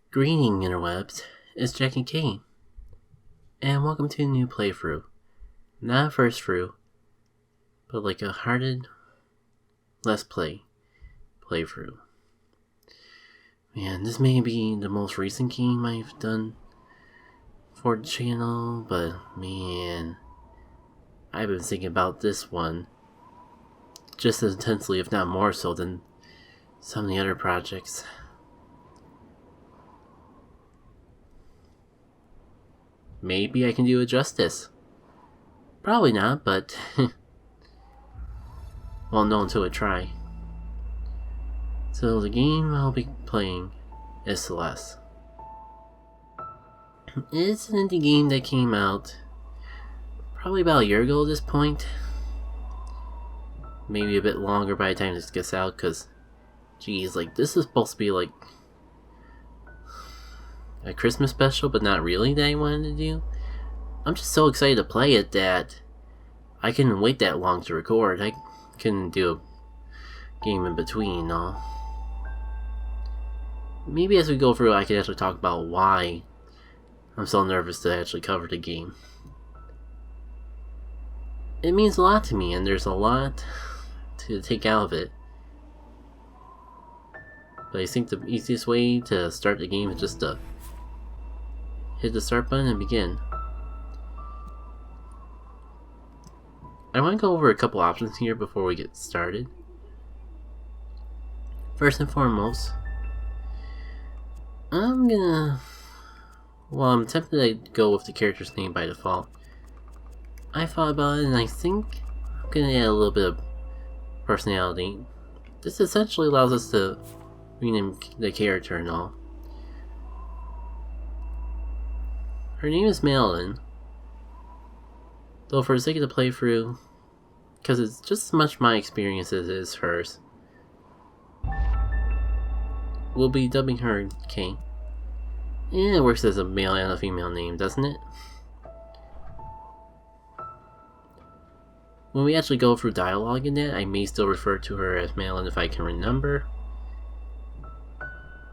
Greeting interwebs, it's JackitK, and welcome to a new playthrough. Not a first through, but like a hearted Let's Play playthrough. Man, this may be the most recent game I've done for the channel, but man, I've been thinking about this one just as intensely, if not more so, than some of the other projects. Maybe I can do it justice. Probably not, but well, no until I try. So the game I'll be playing is Celeste. It's an indie game that came out probably about a year ago at this point. Maybe a bit longer by the time this gets out, because geez, like this is supposed to be like a Christmas special, but not really that I wanted to do. I'm just so excited to play it that I couldn't wait that long to record. I couldn't do a game in between, no. Maybe as we go through I can actually talk about why I'm so nervous to actually cover the game. It means a lot to me, and there's a lot to take out of it. But I think the easiest way to start the game is just to hit the start button and begin. I want to go over a couple options here before we get started. First and foremost, I'm tempted to go with the character's name by default. I thought about it and I think I'm gonna add a little bit of personality. This essentially allows us to rename the character and all. Her name is Madeline, though for the sake of the playthrough, because it's just as much my experience as it is hers, we'll be dubbing her K. Yeah, it works as a male and a female name, doesn't it? When we actually go through dialogue in that, I may still refer to her as Madeline if I can remember,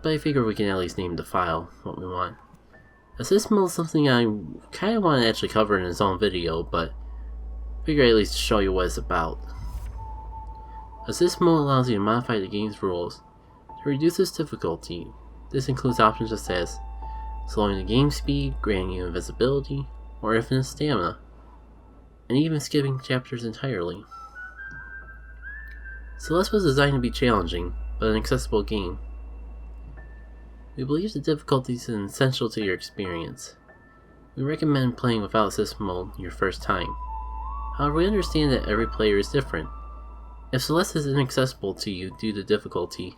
but I figure we can at least name the file what we want. Assist mode is something I kind of want to actually cover in its own video, but I figure at least show you what it's about. Assist mode allows you to modify the game's rules to reduce its difficulty. This includes options such as slowing the game speed, granting you invisibility, or infinite stamina, and even skipping chapters entirely. Celeste was designed to be challenging, but an accessible game. We believe the difficulty is essential to your experience. We recommend playing without assist mode your first time. However, we understand that every player is different. If Celeste is inaccessible to you due to difficulty,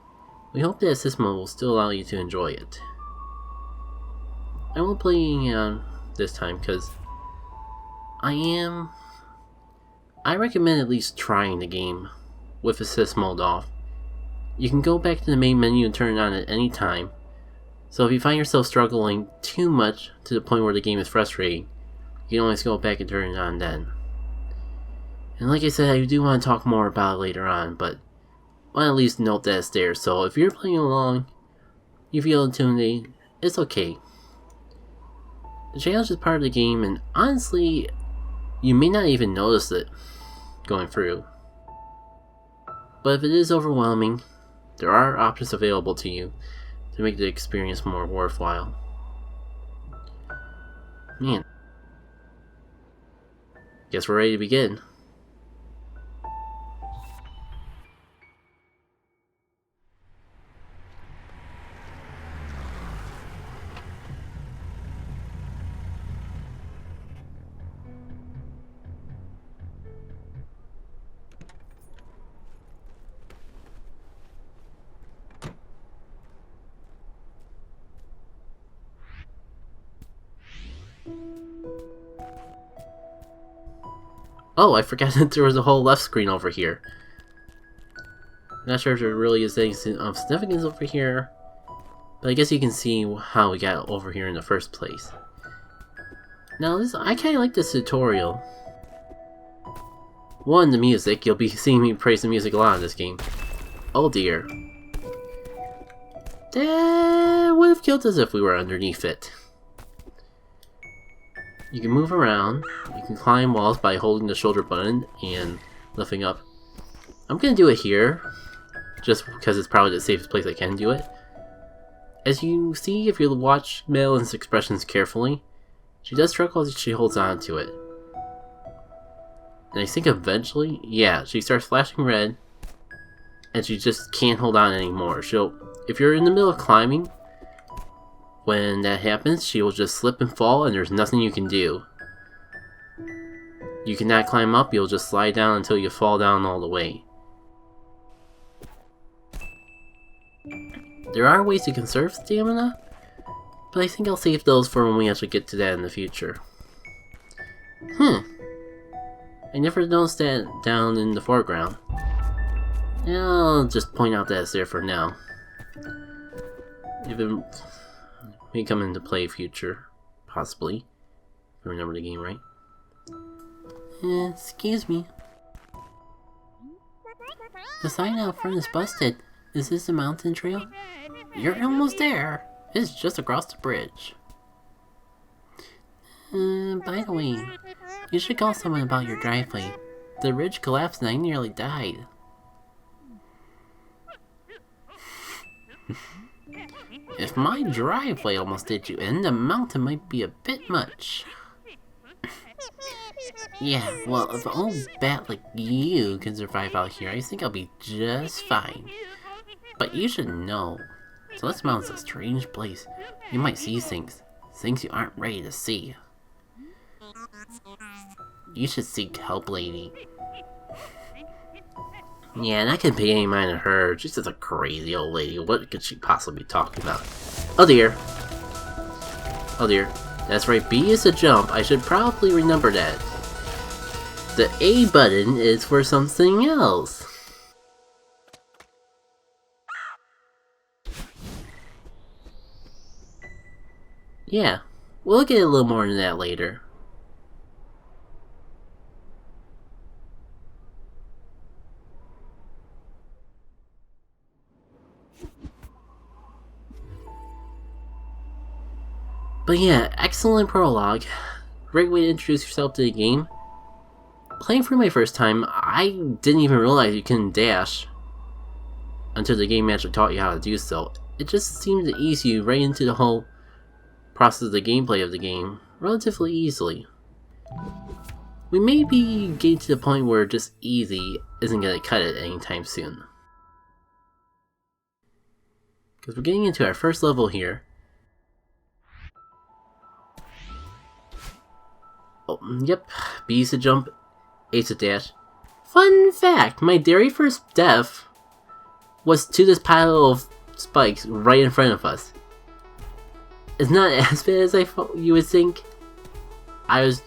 we hope that assist mode will still allow you to enjoy it. I won't play on this time because I recommend at least trying the game with assist mode off. You can go back to the main menu and turn it on at any time. So if you find yourself struggling too much to the point where the game is frustrating, you can always go back and turn it on then. And like I said, I do want to talk more about it later on, but I want to at least note that it's there. So if you're playing along, you feel intimidated, it's okay. The challenge is part of the game, and honestly, you may not even notice it going through. But if it is overwhelming, there are options available to you to make the experience more worthwhile. Man. Guess we're ready to begin. Oh, I forgot that there was a whole left screen over here. Not sure if there really is any significance over here, but I guess you can see how we got over here in the first place. Now, I kind of like this tutorial. One, the music. You'll be seeing me praise the music a lot in this game. Oh dear. That would have killed us if we were underneath it. You can move around. You can climb walls by holding the shoulder button and lifting up. I'm gonna do it here, just because it's probably the safest place I can do it. As you see, if you watch Madeline's expressions carefully, she does struggle as she holds on to it. And I think eventually, yeah, she starts flashing red, and she just can't hold on anymore. If you're in the middle of climbing, when that happens, she will just slip and fall, and there's nothing you can do. You cannot climb up, you'll just slide down until you fall down all the way. There are ways to conserve stamina, but I think I'll save those for when we actually get to that in the future. I never noticed that down in the foreground. I'll just point out that it's there for now. If it may come into play future, possibly. If I remember the game right. Excuse me. The sign out front is busted. Is this a mountain trail? You're almost there. It's just across the bridge. By the way, you should call someone about your driveway. The ridge collapsed and I nearly died. If my driveway almost did you in, the mountain might be a bit much. Yeah, well, if an old bat like you can survive out here, I think I'll be just fine. But you should know, Celeste Mountain's a strange place. You might see things you aren't ready to see. You should seek help, lady. Yeah, and I couldn't pay any mind to her. She's just a crazy old lady. What could she possibly be talking about? Oh dear. Oh dear. That's right, B is to jump. I should probably remember that. The A button is for something else. Yeah, we'll get a little more into that later. But yeah, excellent prologue. Great way to introduce yourself to the game. Playing for my first time, I didn't even realize you couldn't dash until the game actually taught you how to do so. It just seemed to ease you right into the whole process of the gameplay of the game relatively easily. We may be getting to the point where just easy isn't going to cut it anytime soon. Because we're getting into our first level here. Oh, yep, B is to jump, A is to dash. Fun fact, my very first death was to this pile of spikes right in front of us. It's not as bad as you would think. I was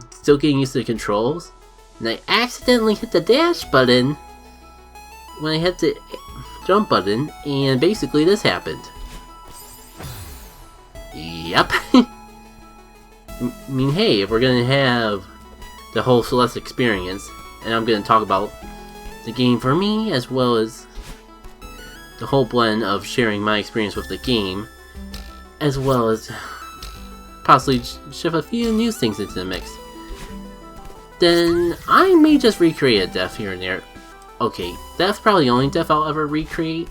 still getting used to the controls, and I accidentally hit the dash button when I hit the jump button, and basically this happened. Yep. I mean, hey, if we're gonna have the whole Celeste experience, and I'm gonna talk about the game for me, as well as the whole blend of sharing my experience with the game, as well as possibly shift a few new things into the mix, then I may just recreate a death here and there. Okay, that's probably the only death I'll ever recreate,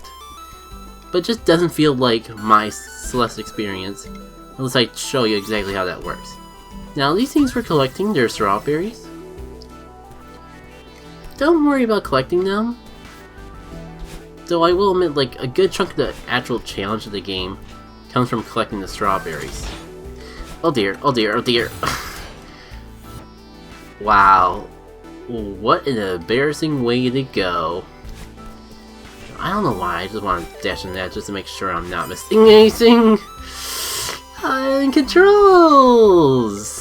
but it just doesn't feel like my Celeste experience unless I show you exactly how that works. Now, these things we're collecting, they're strawberries. Don't worry about collecting them. Though I will admit, like, a good chunk of the actual challenge of the game comes from collecting the strawberries. Oh dear, oh dear, oh dear. Wow. What an embarrassing way to go. I don't know why, I just want to dash in that just to make sure I'm not missing anything. Controls!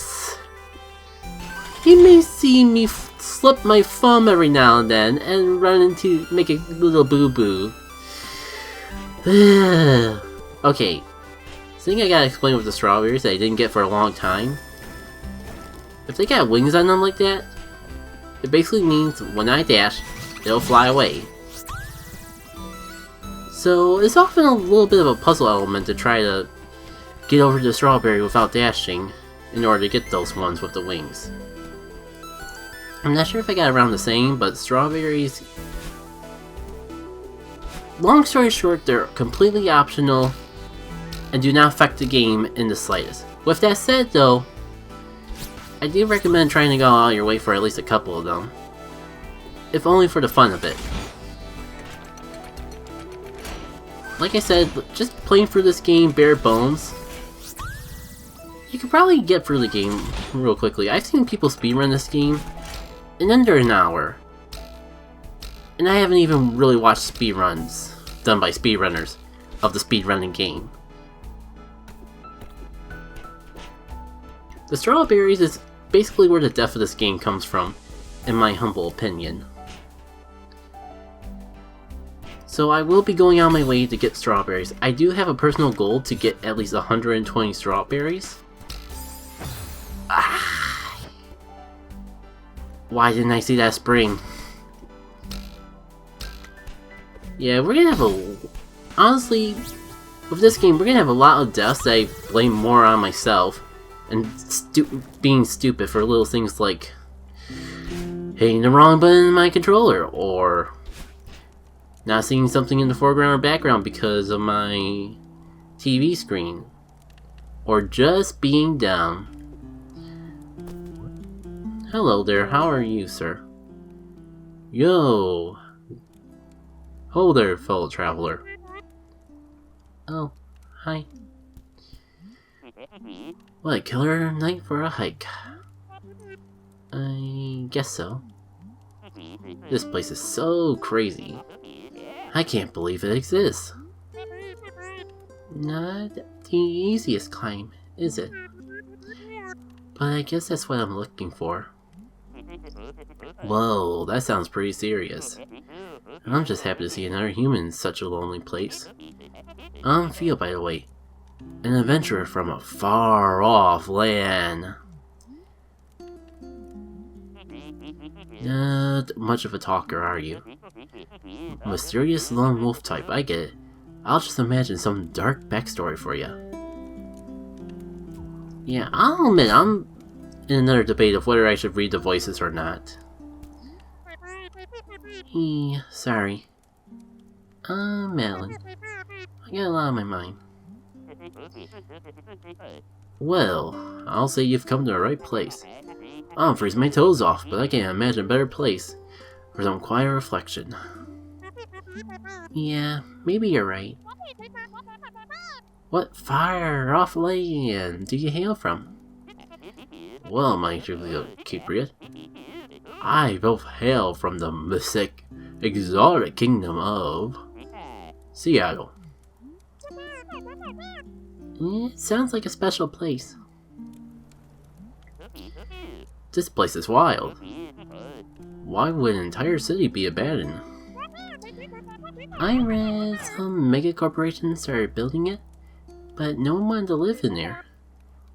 You may see me slip my thumb every now and then and make a little boo-boo. Okay, thing I gotta explain with the strawberries that I didn't get for a long time. If they got wings on them like that, it basically means when I dash, they'll fly away. So it's often a little bit of a puzzle element to try to get over to the strawberry without dashing in order to get those ones with the wings. I'm not sure if I got around the same, but strawberries... Long story short, they're completely optional and do not affect the game in the slightest. With that said though, I do recommend trying to go out your way for at least a couple of them. If only for the fun of it. Like I said, just playing through this game bare bones, you can probably get through the game real quickly. I've seen people speedrun this game in under an hour. And I haven't even really watched speedruns done by speedrunners of the speedrunning game. The strawberries is basically where the death of this game comes from, in my humble opinion. So I will be going on my way to get strawberries. I do have a personal goal to get at least 120 strawberries. Why didn't I see that spring? Yeah, we're gonna have a... Honestly, with this game, we're gonna have a lot of deaths that I blame more on myself. And being stupid for little things like hitting the wrong button in my controller, or not seeing something in the foreground or background because of my TV screen, or just being dumb. Hello there, how are you, sir? Yo! Ho there, fellow traveler. Oh, hi. What a killer night for a hike. I guess so. This place is so crazy. I can't believe it exists. Not the easiest climb, is it? But I guess that's what I'm looking for. Whoa, that sounds pretty serious. I'm just happy to see another human in such a lonely place. I'm Theo, by the way. An adventurer from a far-off land. Not much of a talker, are you? Mysterious lone wolf type, I get it. I'll just imagine some dark backstory for you. Yeah, I'll admit, I'm in another debate of whether I should read the voices or not. Sorry. I'm Madeline. I got a lot on my mind. Well, I'll say you've come to the right place. I'm freezing my toes off, but I can't imagine a better place for some quiet reflection. Yeah, maybe you're right. What far off land do you hail from? Well, my compatriot, I both hail from the mystic, exotic kingdom of Seattle. It sounds like a special place. This place is wild. Why would an entire city be abandoned? I read some mega corporations started building it, but no one wanted to live in there.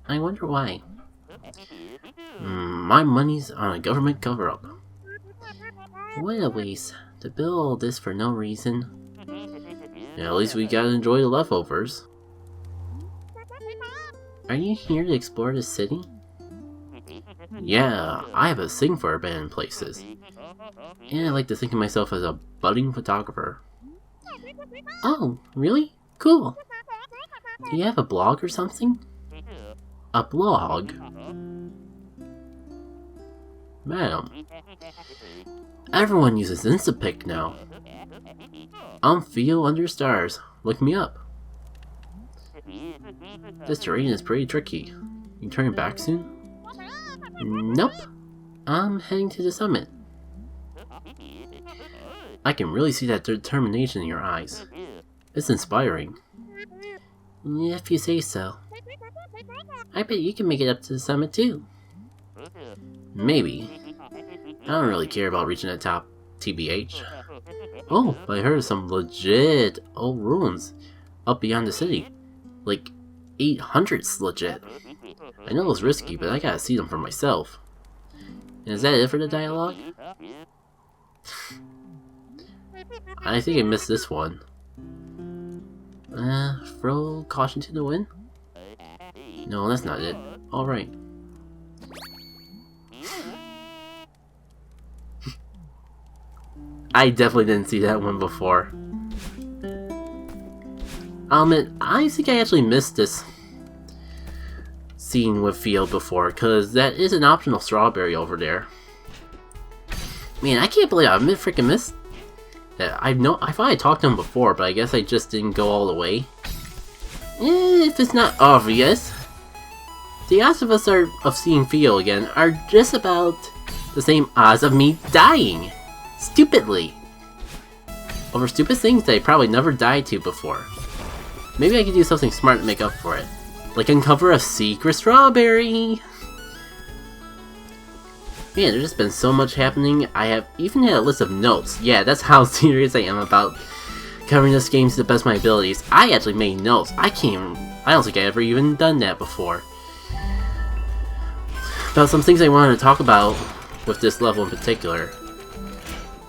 I wonder why. My money's on a government cover-up. What a waste to build all this for no reason. Yeah, at least we gotta enjoy the leftovers. Are you here to explore the city? Yeah, I have a thing for abandoned places. And I like to think of myself as a budding photographer. Oh, really? Cool. Do you have a blog or something? A blog? Madam, everyone uses Instapic now. I'm Theo under stars. Look me up. This terrain is pretty tricky. You turning back soon? Nope. I'm heading to the summit. I can really see that determination in your eyes. It's inspiring. If you say so. I bet you can make it up to the summit too. Maybe. I don't really care about reaching the top, TBH. Oh, but I heard of some legit old ruins up beyond the city. Like 800s legit. I know it's risky, but I gotta see them for myself. And is that it for the dialogue? I think I missed this one. Throw caution to the wind? No, that's not it. Alright. I definitely didn't see that one before. I'll admit, I think I actually missed this scene with Field before, because that is an optional strawberry over there. Man, I can't believe I freaking missed that. I thought I talked to him before, but I guess I just didn't go all the way. If it's not obvious, the odds of us of seeing Field again are just about the same odds of me dying. Stupidly. Over stupid things that I probably never died to before. Maybe I could do something smart to make up for it. Like uncover a secret strawberry! Man, there's just been so much happening. I have even had a list of notes. Yeah, that's how serious I am about covering this game to the best of my abilities. I actually made notes. I don't think I ever even done that before. About some things I wanted to talk about with this level in particular.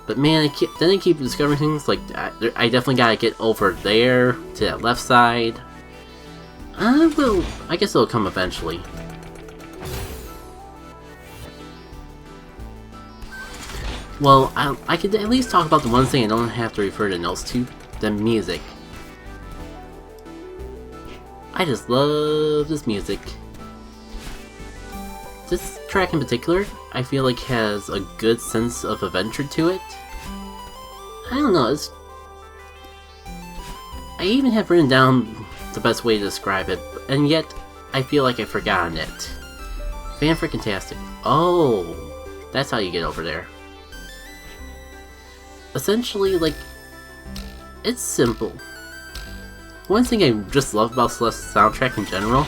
But man, then I keep discovering things like I definitely gotta get over there to that left side. I guess it'll come eventually. Well, I could at least talk about the one thing I don't have to refer to notes to, the music. I just love this music. This track in particular, I feel like has a good sense of adventure to it. I don't know, I even have written down the best way to describe it, and yet I feel like I've forgotten it. Fan-freaking-tastic. Oh, that's how you get over there. Essentially, like, it's simple. One thing I just love about Celeste's soundtrack in general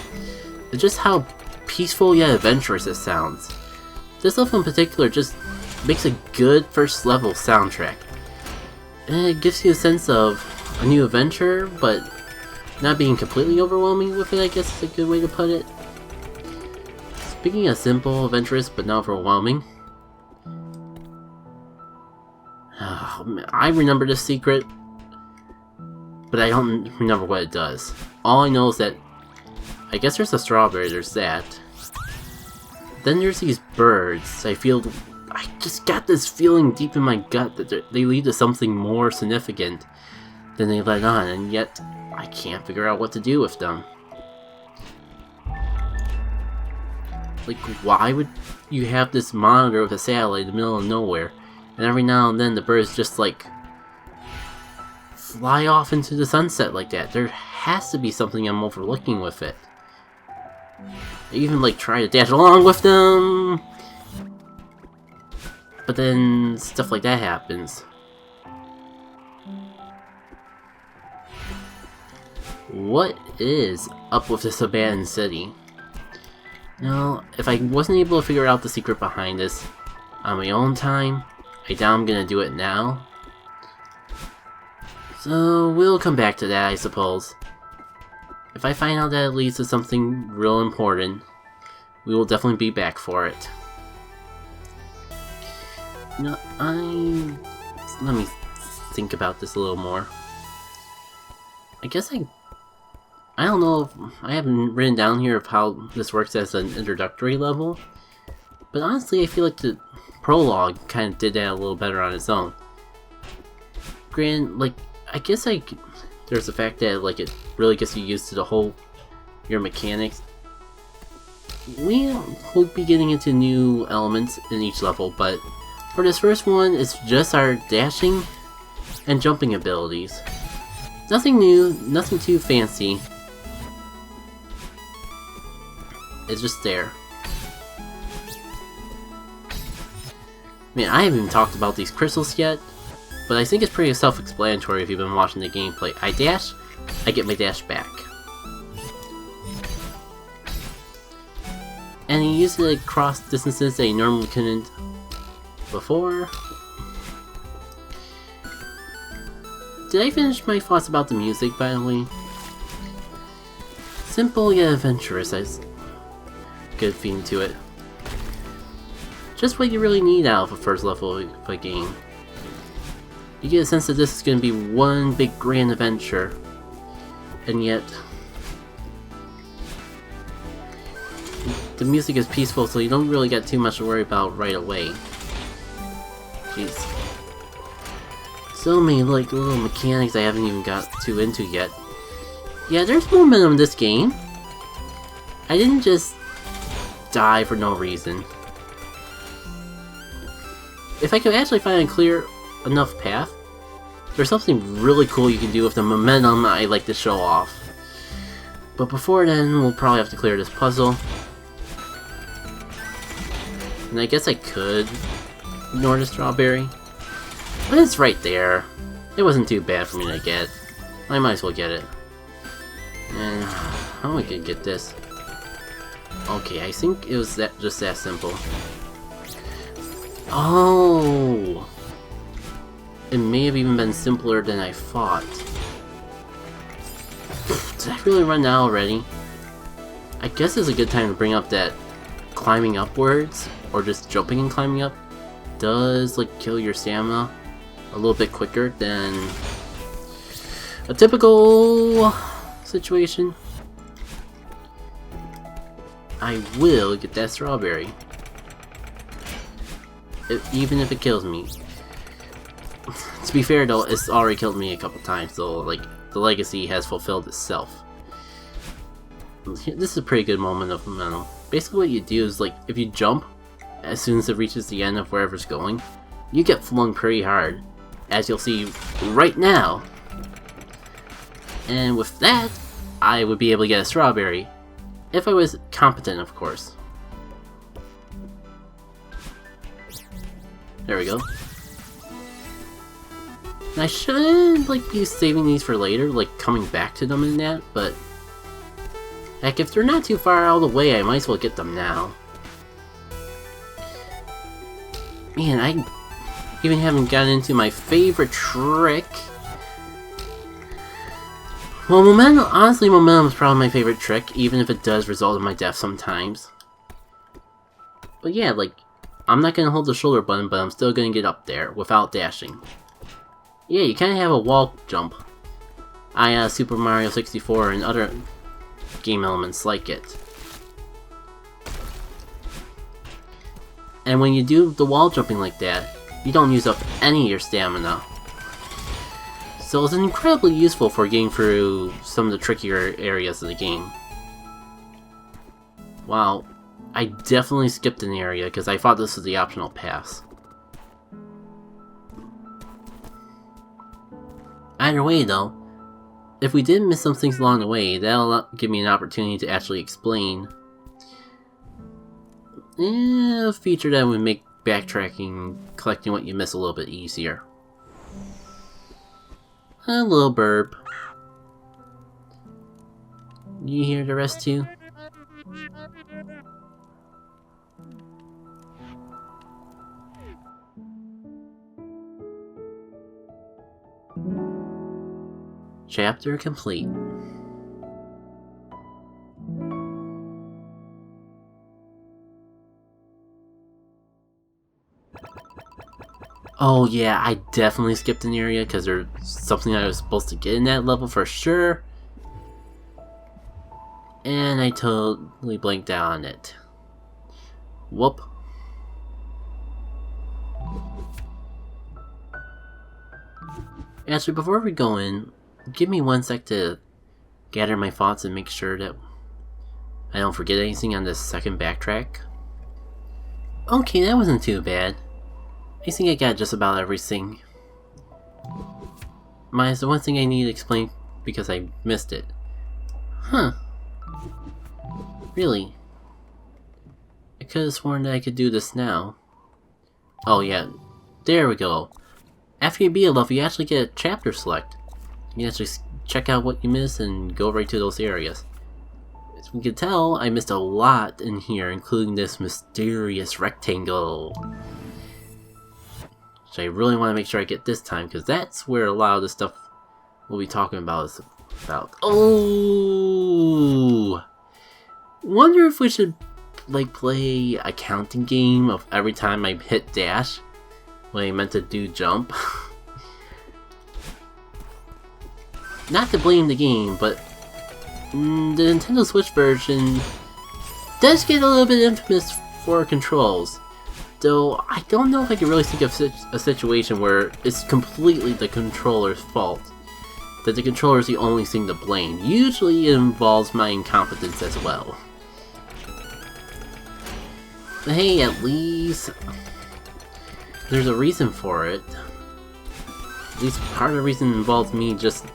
is just how peaceful yet adventurous it sounds. This level in particular just makes a good first level soundtrack. And it gives you a sense of a new adventure, but not being completely overwhelming with it, I guess is a good way to put it. Speaking of simple, adventurous, but not overwhelming. Oh, man, I remember this secret, but I don't remember what it does. All I know is that I guess there's a strawberry, there's that. Then there's these birds. I just got this feeling deep in my gut that they lead to something more significant than they let on, and yet I can't figure out what to do with them. Like, why would you have this monitor with a satellite in the middle of nowhere, and every now and then the birds just like fly off into the sunset like that? There has to be something I'm overlooking with it. I even like try to dash along with them, but then stuff like that happens. What is up with this abandoned city? Now, if I wasn't able to figure out the secret behind this on my own time, I doubt I'm gonna do it now. So we'll come back to that, I suppose. If I find out that it leads to something real important, we will definitely be back for it. You know, let me think about this a little more. I guess I don't know if I haven't written down here of how this works as an introductory level, but honestly I feel like the prologue kind of did that a little better on its own. Like, I guess there's the fact that like it really gets you used to your mechanics. We'll be getting into new elements in each level, but for this first one, it's just our dashing and jumping abilities. Nothing new, nothing too fancy. It's just there. Man, I haven't even talked about these crystals yet, but I think it's pretty self-explanatory if you've been watching the gameplay. I dash, I get my dash back. And you use it to cross distances that you normally couldn't before. Did I finish my thoughts about the music, by the way? Simple yet adventurous, has good feeling to it. Just what you really need out of a first level of a game. You get a sense that this is going to be one big grand adventure. and yet the music is peaceful, so you don't really get too much to worry about right away. Jeez. So many like little mechanics I haven't even got too into yet. Yeah, there's momentum in this game. I didn't just die for no reason. If I could actually find a clear enough path, there's something really cool you can do with the momentum I like to show off. But before then, we'll probably have to clear this puzzle. And I guess I could ignore the strawberry. But it's right there. It wasn't too bad for me to get. I might as well get it. And how am I gonna get this? Okay, I think it was just that simple. Oh! It may have even been simpler than I thought. Did I really run out already? I guess it's a good time to bring up that climbing upwards, or just jumping and climbing up, does like kill your stamina a little bit quicker than a typical situation. I will get that strawberry, even if it kills me. To be fair though, it's already killed me a couple times, so like the legacy has fulfilled itself. This is a pretty good moment of momentum. Basically what you do is like, if you jump, as soon as it reaches the end of wherever it's going, you get flung pretty hard, as you'll see right now. And with that, I would be able to get a strawberry, if I was competent, of course. There we go. And I should like be saving these for later, like coming back to them and that, but heck, if they're not too far out of the way, I might as well get them now. Man, I even haven't gotten into my favorite trick. Well, momentum, honestly, momentum is probably my favorite trick, even if it does result in my death sometimes. But yeah, like, I'm not gonna hold the shoulder button, but I'm still gonna get up there without dashing. Yeah, you kinda have a wall jump. Super Mario 64 and other game elements like it. And when you do the wall jumping like that, you don't use up any of your stamina. So it's incredibly useful for getting through some of the trickier areas of the game. Wow, I definitely skipped an area because I thought this was the optional pass. Either way though, if we did miss some things along the way, that'll give me an opportunity to actually explain a feature that would make backtracking, collecting what you miss a little bit easier. A little burp. You hear the rest too? Chapter complete. Oh yeah, I definitely skipped an area because there's something I was supposed to get in that level for sure. And I totally blanked out on it. Whoop. Actually, before we go in, give me 1 sec to gather my thoughts and make sure that I don't forget anything on this second backtrack. Okay, that wasn't too bad. I think I got just about everything. Minus the one thing I need to explain because I missed it. Huh. Really? I could have sworn that I could do this now. Oh yeah, there we go. After you beat a level, you actually get a chapter select. You can actually check out what you missed and go right to those areas. As we can tell, I missed a lot in here, including this mysterious rectangle. Which I really want to make sure I get this time, because that's where a lot of the stuff we'll be talking about is about. Oh! Wonder if we should like play a counting game of every time I hit dash when I meant to do jump. Not to blame the game, but The Nintendo Switch version does get a little bit infamous for controls, though I don't know if I can really think of a situation where it's completely the controller's fault, that the controller is the only thing to blame. Usually it involves my incompetence as well. But hey, at least there's a reason for it. At least part of the reason involves me just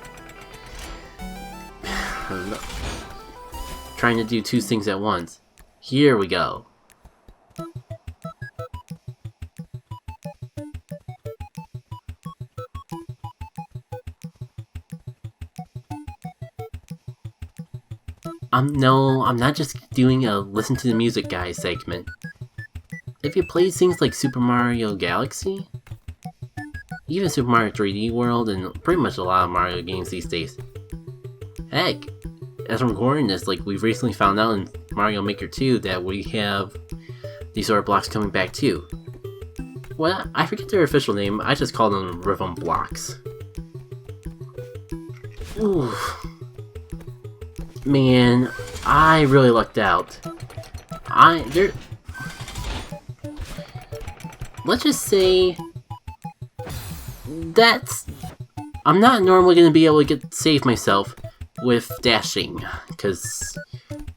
I don't know, trying to do two things at once. Here we go. No, I'm not just doing a listen to the music guys segment. If you play things like Super Mario Galaxy, even Super Mario 3D World, and pretty much a lot of Mario games these days. Heck, as I'm recording this, like we've recently found out in Mario Maker 2 that we have these sort of blocks coming back too. Well, I forget their official name, I just call them rhythm blocks. Ooh. Man, I really lucked out. Let's just say I'm not normally gonna be able to save myself with dashing, because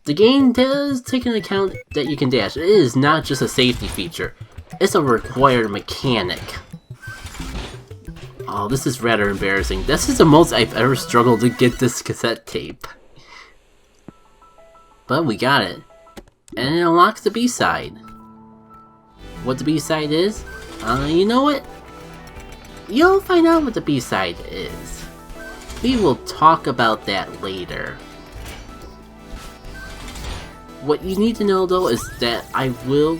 the game does take into account that you can dash. It is not just a safety feature, it's a required mechanic. Oh, this is rather embarrassing. This is the most I've ever struggled to get this cassette tape. But we got it. And it unlocks the B-side. What the B-side is? You know what? You'll find out what the B-side is. We will talk about that later. What you need to know though is that I will...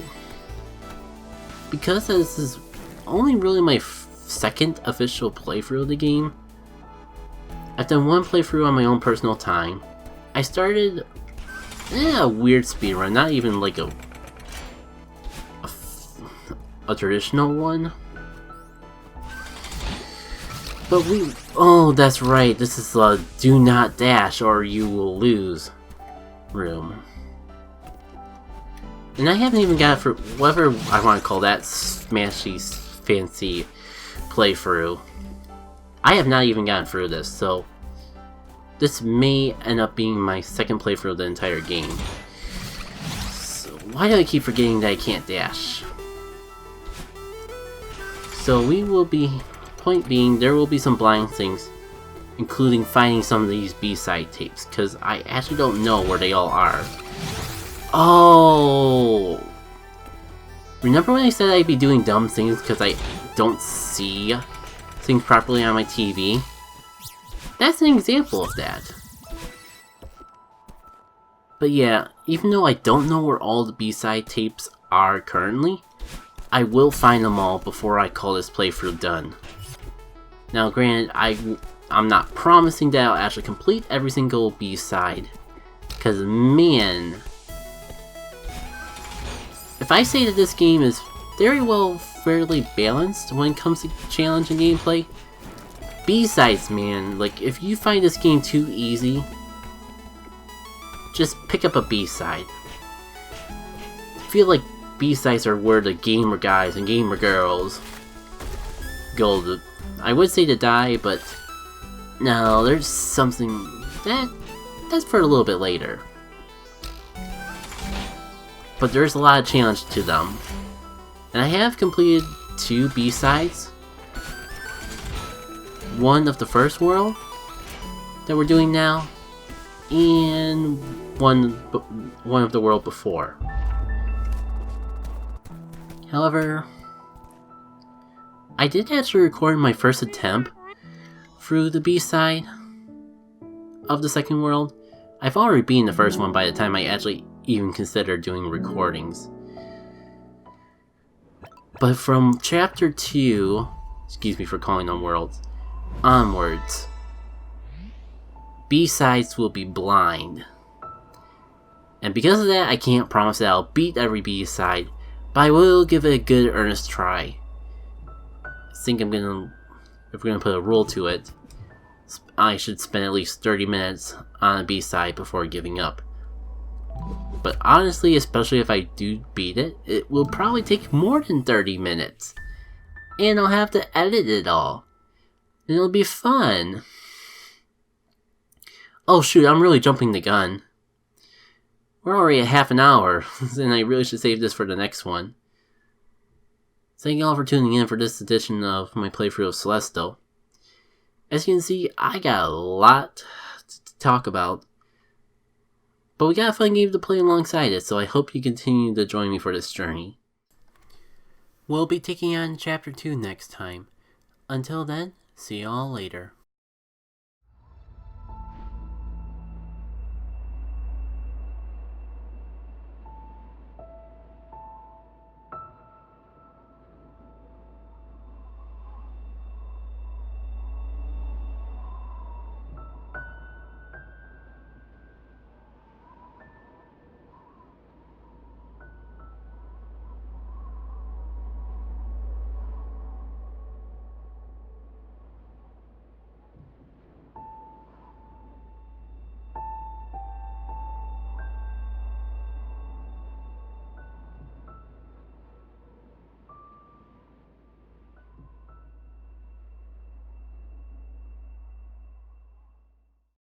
Because this is only really my second official playthrough of the game, I've done one playthrough on my own personal time. I started... a weird speedrun, not even like a traditional one. But oh, that's right, this is a do not dash or you will lose room. And I haven't even got it for whatever I want to call that smashy, fancy playthrough. I have not even gotten through this, so this may end up being my second playthrough of the entire game. So why do I keep forgetting that I can't dash? So we will be... Point being, there will be some blind things, including finding some of these B-side tapes, because I actually don't know where they all are. Oh! Remember when I said I'd be doing dumb things because I don't see things properly on my TV? That's an example of that. But yeah, even though I don't know where all the B-side tapes are currently, I will find them all before I call this playthrough done. Now granted, I'm not promising that I'll actually complete every single B-side, because man, if I say that this game is very well fairly balanced when it comes to challenge and gameplay, B-sides, man, like if you find this game too easy, just pick up a B-side. I feel like B-sides are where the gamer guys and gamer girls go to, I would say to die, but no, there's something that's for a little bit later. But there's a lot of challenge to them. And I have completed 2 B-sides. One of the first world that we're doing now, and one of the world before. However, I did actually record my first attempt through the B-side of the second world. I've already beaten the first one by the time I actually even considered doing recordings. But from chapter 2, excuse me for calling them worlds, onwards, B-sides will be blind. And because of that, I can't promise that I'll beat every B-side, but I will give it a good earnest try. I think if we're gonna put a rule to it, I should spend at least 30 minutes on a B-side before giving up. But honestly, especially if I do beat it, it will probably take more than 30 minutes. And I'll have to edit it all. And it'll be fun. Oh shoot, I'm really jumping the gun. We're already at half an hour, and I really should save this for the next one. Thank you all for tuning in for this edition of my playthrough of Celeste, though. As you can see, I got a lot to talk about. But we got a fun game to play alongside it, so I hope you continue to join me for this journey. We'll be taking on Chapter 2 next time. Until then, see y'all later.